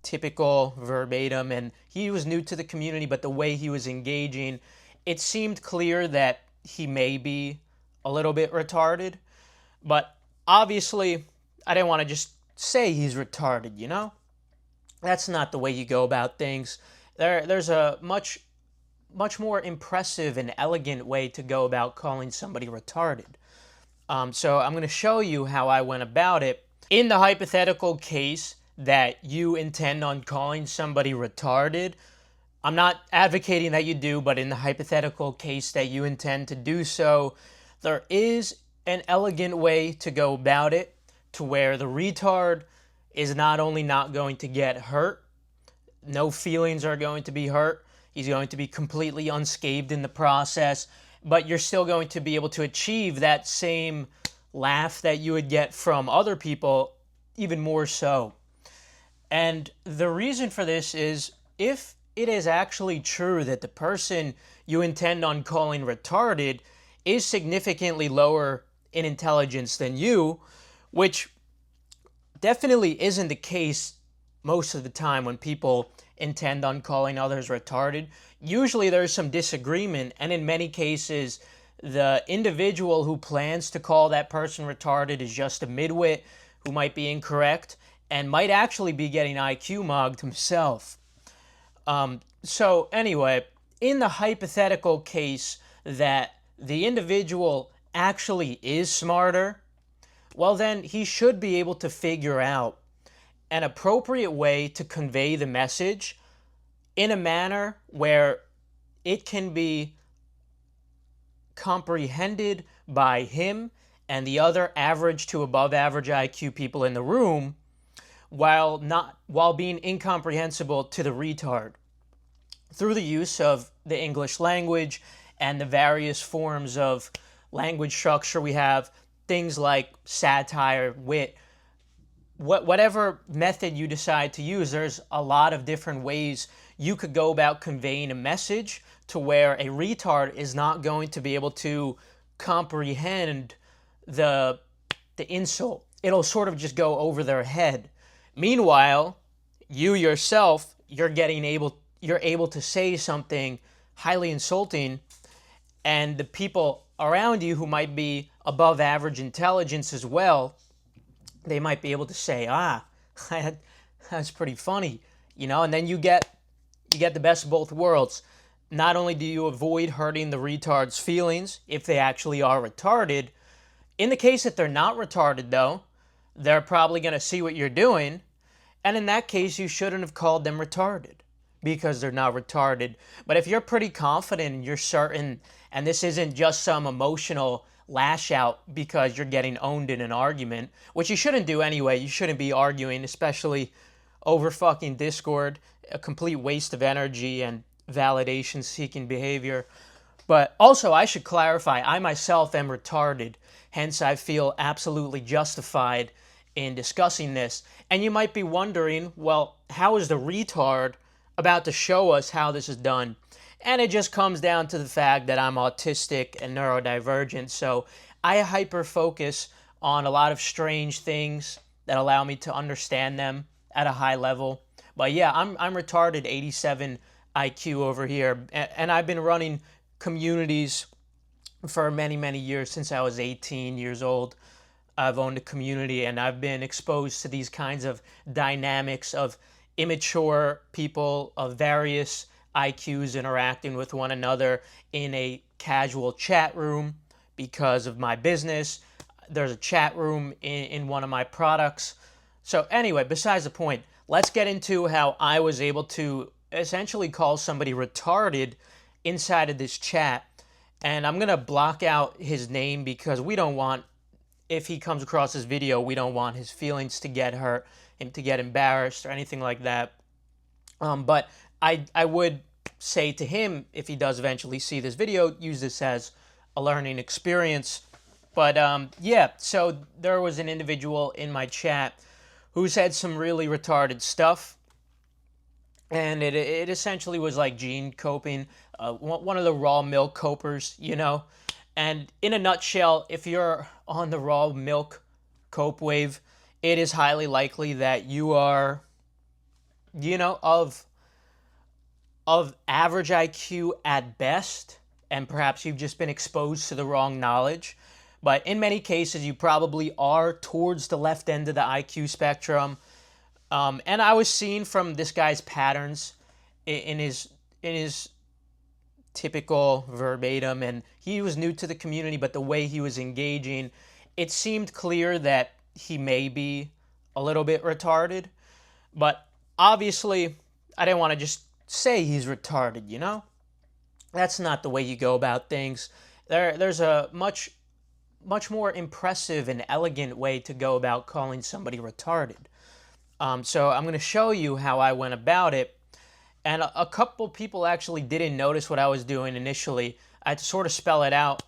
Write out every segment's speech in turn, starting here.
typical verbatim, and he was new to the community, but the way he was engaging, it seemed clear that he may be a little bit retarded. But obviously, I didn't want to just say he's retarded, you know? That's not the way you go about things. There's a much more impressive and elegant way to go about calling somebody retarded. So I'm going to show you how I went about it. In the hypothetical case that you intend on calling somebody retarded, I'm not advocating that you do, but in the hypothetical case that you intend to do so, there is an elegant way to go about it to where the retard is not only not going to get hurt, no feelings are going to be hurt, he's going to be completely unscathed in the process, but you're still going to be able to achieve that same laugh that you would get from other people, even more so. And the reason for this is if it is actually true that the person you intend on calling retarded is significantly lower in intelligence than you, which definitely isn't the case most of the time when people intend on calling others retarded. Usually there's some disagreement, and in many cases, the individual who plans to call that person retarded is just a midwit who might be incorrect and might actually be getting IQ mugged himself. So anyway, in the hypothetical case that the individual actually is smarter, well then he should be able to figure out an appropriate way to convey the message in a manner where it can be comprehended by him and the other average to above average IQ people in the room while being incomprehensible to the retard through the use of the English language and the various forms of language structure we have, things like satire, wit, whatever method you decide to use. There's a lot of different ways you could go about conveying a message to where a retard is not going to be able to comprehend the insult. It'll sort of just go over their head. Meanwhile, you yourself, you're able to say something highly insulting, and the people around you who might be above average intelligence as well, they might be able to say, that's pretty funny, you know, and then you get the best of both worlds. Not only do you avoid hurting the retard's feelings if they actually are retarded, in the case that they're not retarded though, they're probably going to see what you're doing, and in that case you shouldn't have called them retarded because they're not retarded. But if you're pretty confident and you're certain, and this isn't just some emotional lash out because you're getting owned in an argument, which you shouldn't do anyway. You shouldn't be arguing, especially over fucking Discord, a complete waste of energy and validation seeking behavior. But also, I should clarify, I myself am retarded, hence I feel absolutely justified in discussing this. And you might be wondering, well, how is the retard about to show us how this is done? And it just comes down to the fact that I'm autistic and neurodivergent, so I hyper-focus on a lot of strange things that allow me to understand them at a high level. But yeah, I'm retarded 87 IQ over here, and I've been running communities for many, many years. Since I was 18 years old, I've owned a community, and I've been exposed to these kinds of dynamics of immature people of various IQs interacting with one another in a casual chat room because of my business. There's a chat room in one of my products. So anyway, besides the point, let's get into how I was able to essentially call somebody retarded inside of this chat. And I'm going to block out his name because we don't want, if he comes across this video, we don't want his feelings to get hurt, him to get embarrassed or anything like that. But I would say to him, if he does eventually see this video, use this as a learning experience. But yeah, so there was an individual in my chat who said some really retarded stuff. And it essentially was like gene coping, one of the raw milk copers, you know. And in a nutshell, if you're on the raw milk cope wave, it is highly likely that you are of average IQ at best, and perhaps you've just been exposed to the wrong knowledge. But in many cases, you probably are towards the left end of the IQ spectrum. And I was seeing from this guy's patterns in his typical verbatim, and he was new to the community, but the way he was engaging, it seemed clear that he may be a little bit retarded. But obviously, I didn't want to just say he's retarded, you know? That's not the way you go about things. There's a much more impressive and elegant way to go about calling somebody retarded. So I'm going to show you how I went about it. And a couple people actually didn't notice what I was doing initially. I had to sort of spell it out.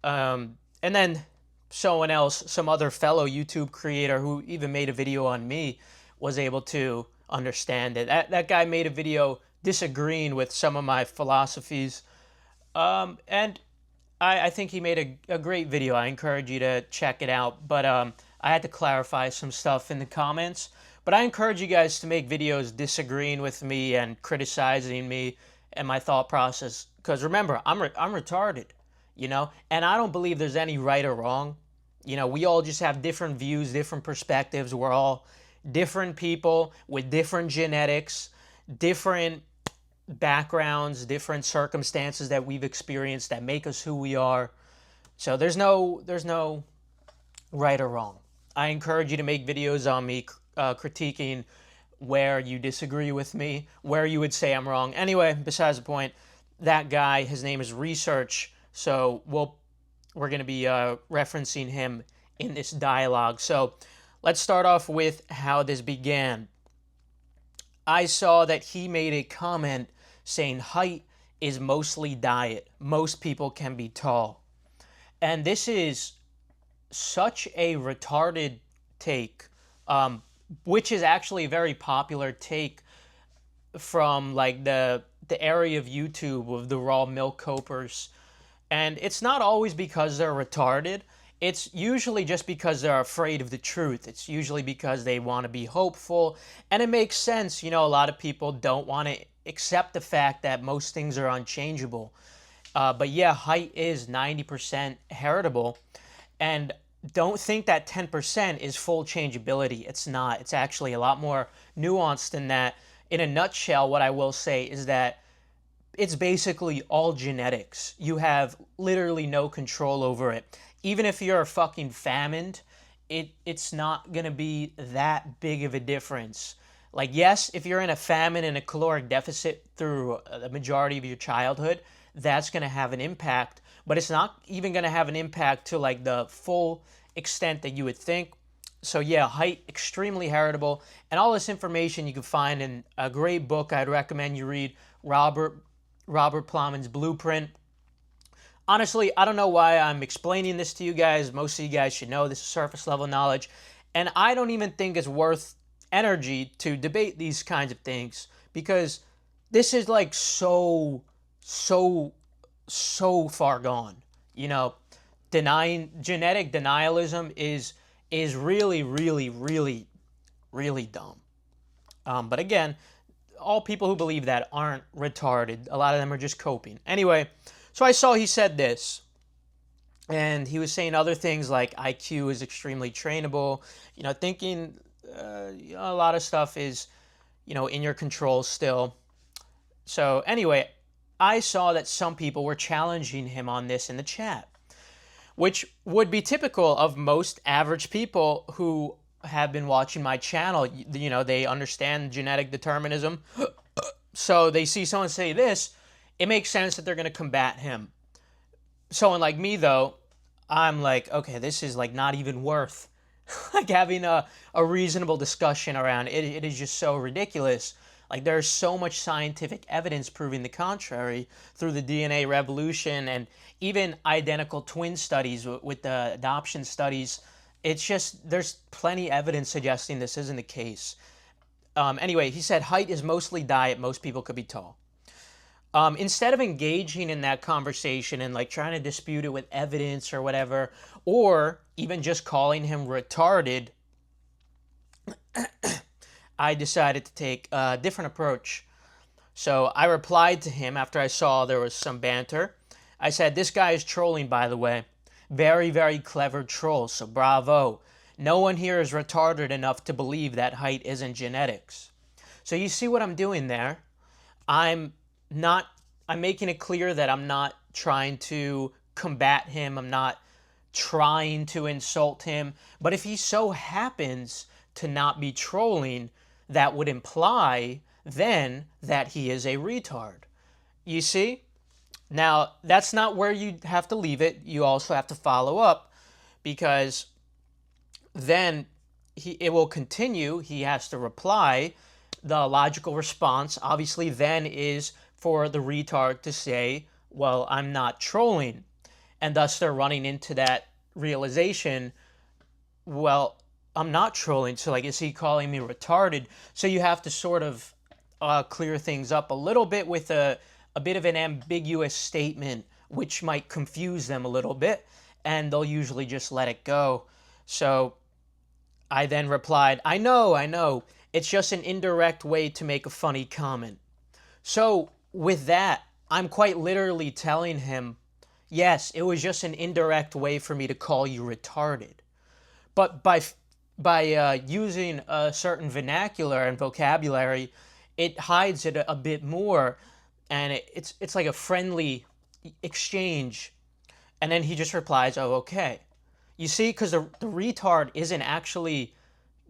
And then someone else, some other fellow YouTube creator who even made a video on me, was able to understand it. That guy made a video disagreeing with some of my philosophies. And I think he made a great video. I encourage you to check it out. But I had to clarify some stuff in the comments. But I encourage you guys to make videos disagreeing with me and criticizing me and my thought process. Because remember, I'm retarded, you know? And I don't believe there's any right or wrong. You know, we all just have different views, different perspectives. We're all different people with different genetics, different backgrounds, different circumstances that we've experienced that make us who we are. So there's no right or wrong. I encourage you to make videos on me critiquing where you disagree with me, where you would say I'm wrong. Anyway, besides the point, that guy, his name is Research, so we're going to be referencing him in this dialogue. So let's start off with how this began. I saw that he made a comment saying height is mostly diet. Most people can be tall. And this is such a retarded take, which is actually a very popular take from like the area of YouTube of the raw milk copers. And it's not always because they're retarded. It's usually just because they're afraid of the truth. It's usually because they want to be hopeful. And it makes sense. You know, a lot of people don't want to accept the fact that most things are unchangeable. But yeah, height is 90% heritable. And don't think that 10% is full changeability. It's not. It's actually a lot more nuanced than that. In a nutshell, what I will say is that it's basically all genetics. You have literally no control over it. Even if you're fucking famined, it's not going to be that big of a difference. Like, yes, if you're in a famine and a caloric deficit through the majority of your childhood, that's going to have an impact. But it's not even going to have an impact to like the full extent that you would think. So yeah, height, extremely heritable. And all this information you can find in a great book I'd recommend you read, Robert Plowman's Blueprint. Honestly, I don't know why I'm explaining this to you guys. Most of you guys should know this is surface level knowledge. And I don't even think it's worth energy to debate these kinds of things, because this is like so far gone. You know, denying genetic denialism is really dumb. But again, all people who believe that aren't retarded. A lot of them are just coping. Anyway, so I saw he said this, and he was saying other things like IQ is extremely trainable. You know, thinking a lot of stuff is, you know, in your control still. So anyway, I saw that some people were challenging him on this in the chat, which would be typical of most average people who have been watching my channel. You know, they understand genetic determinism. So they see someone say this, it makes sense that they're going to combat him. Someone like me, though, I'm like, okay, this is like not even worth like having a reasonable discussion around. It is just so ridiculous. Like, there's so much scientific evidence proving the contrary through the DNA revolution and even identical twin studies with the adoption studies. It's just, there's plenty evidence suggesting this isn't the case. Anyway, he said height is mostly diet. Most people could be tall. Instead of engaging in that conversation and like trying to dispute it with evidence or whatever, or even just calling him retarded, I decided to take a different approach. So I replied to him after I saw there was some banter. I said, "This guy is trolling, by the way. Very, very clever troll, so bravo. No one here is retarded enough to believe that height isn't genetics." So you see what I'm doing there? I'm not, I'm making it clear that I'm not trying to combat him. I'm not trying to insult him. But if he so happens to not be trolling, that would imply then that he is a retard. You see? Now, that's not where you have to leave it. You also have to follow up because then it will continue. He has to reply. The logical response, obviously, then is for the retard to say, "Well, I'm not trolling." And thus they're running into that realization, well, I'm not trolling. So, like, is he calling me retarded? So you have to sort of clear things up a little bit with a bit of an ambiguous statement, which might confuse them a little bit, and they'll usually just let it go. So I then replied, I know. It's just an indirect way to make a funny comment." So with that, I'm quite literally telling him, yes, it was just an indirect way for me to call you retarded. But by using a certain vernacular and vocabulary, it hides it a bit more, and it's like a friendly exchange. And then he just replies, "Oh, okay." You see, because the retard isn't actually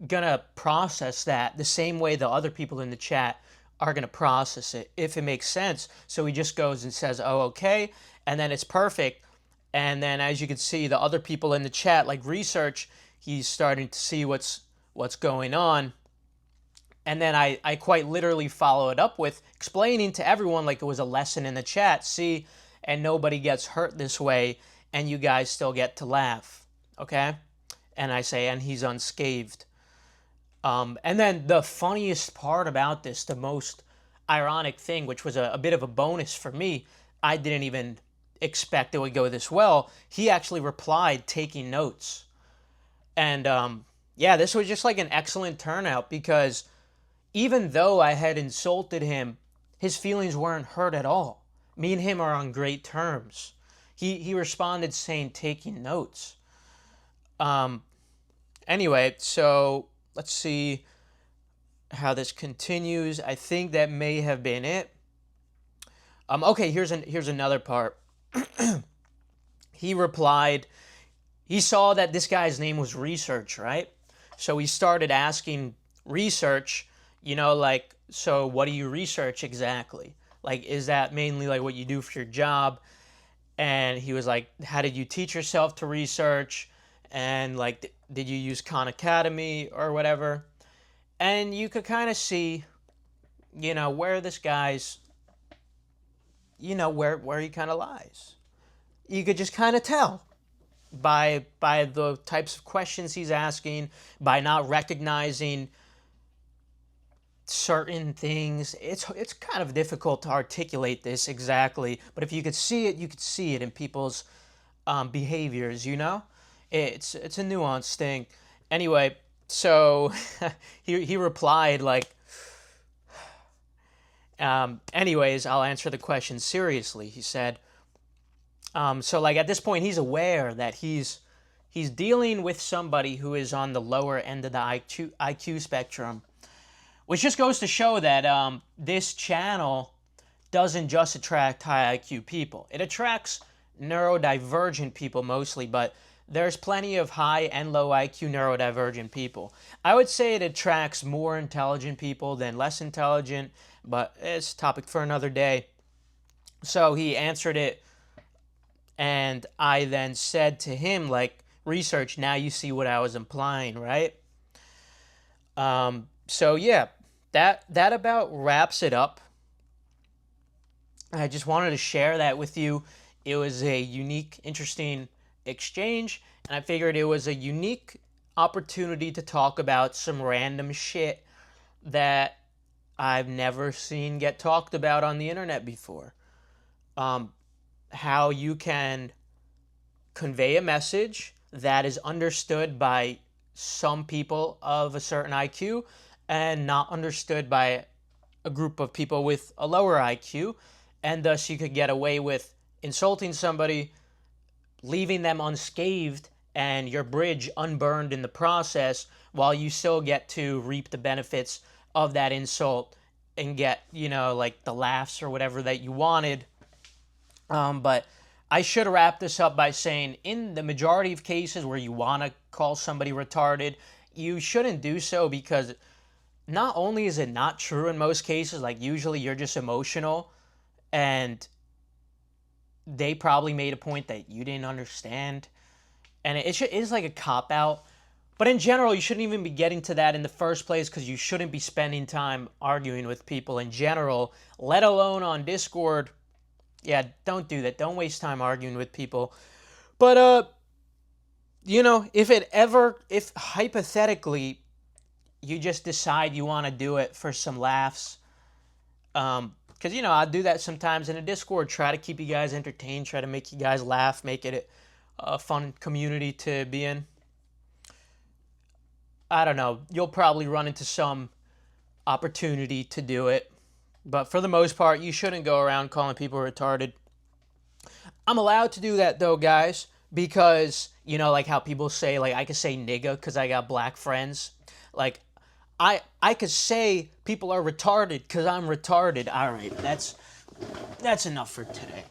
gonna process that the same way the other people in the chat are gonna process it, if it makes sense. So he just goes and says, "Oh, okay," and then it's perfect. And then, as you can see, the other people in the chat, like Research, he's starting to see what's going on. And then I quite literally follow it up with explaining to everyone like it was a lesson in the chat. See, and nobody gets hurt this way, and you guys still get to laugh, okay? And I say, and he's unscathed. And then the funniest part about this, the most ironic thing, which was a bit of a bonus for me, I didn't even expect it would go this well. He actually replied taking notes. And yeah, this was just like an excellent turnout because even though I had insulted him, his feelings weren't hurt at all. Me and him are on great terms. He responded saying taking notes. Anyway, so let's see how this continues. I think that may have been it. Okay, here's another part. He replied, he saw that this guy's name was Research, right? So he started asking Research, like, so what do you research exactly? Like, is that mainly like what you do for your job? And he was like, how did you teach yourself to research? And like, did you use Khan Academy or whatever? And you could kind of see, where this guy's, where he kind of lies. You could just kind of tell by the types of questions he's asking, by not recognizing certain things. It's kind of difficult to articulate this exactly, but if you could see it, you could see it in people's behaviors. It's a nuanced thing. Anyway, so he replied like, anyways, I'll answer the question seriously. He said, so like at this point, he's aware that he's dealing with somebody who is on the lower end of the IQ spectrum, which just goes to show that this channel doesn't just attract high IQ people. It attracts neurodivergent people mostly, but there's plenty of high and low IQ neurodivergent people. I would say it attracts more intelligent people than less intelligent, but it's a topic for another day. So he answered it, and I then said to him, like, Research, now you see what I was implying, right? So yeah, that about wraps it up. I just wanted to share that with you. It was a unique, interesting exchange, and I figured it was a unique opportunity to talk about some random shit that I've never seen get talked about on the internet before. How you can convey a message that is understood by some people of a certain IQ and not understood by a group of people with a lower IQ, and thus you could get away with insulting somebody, leaving them unscathed, and your bridge unburned in the process, while you still get to reap the benefits of that insult and get, like the laughs or whatever that you wanted. But I should wrap this up by saying, in the majority of cases where you want to call somebody retarded, you shouldn't do so, because not only is it not true in most cases, like usually you're just emotional and they probably made a point that you didn't understand, and it is like a cop out. But in general, you shouldn't even be getting to that in the first place, because you shouldn't be spending time arguing with people in general, let alone on Discord. Yeah, don't do that. Don't waste time arguing with people. But if hypothetically you just decide you want to do it for some laughs, because I do that sometimes in a Discord, try to keep you guys entertained, try to make you guys laugh, make it a fun community to be in. I don't know, you'll probably run into some opportunity to do it, but for the most part, you shouldn't go around calling people retarded. I'm allowed to do that though, guys, because like how people say, like, I could say nigga because I got black friends. Like, I could say people are retarded because I'm retarded. All right, that's enough for today.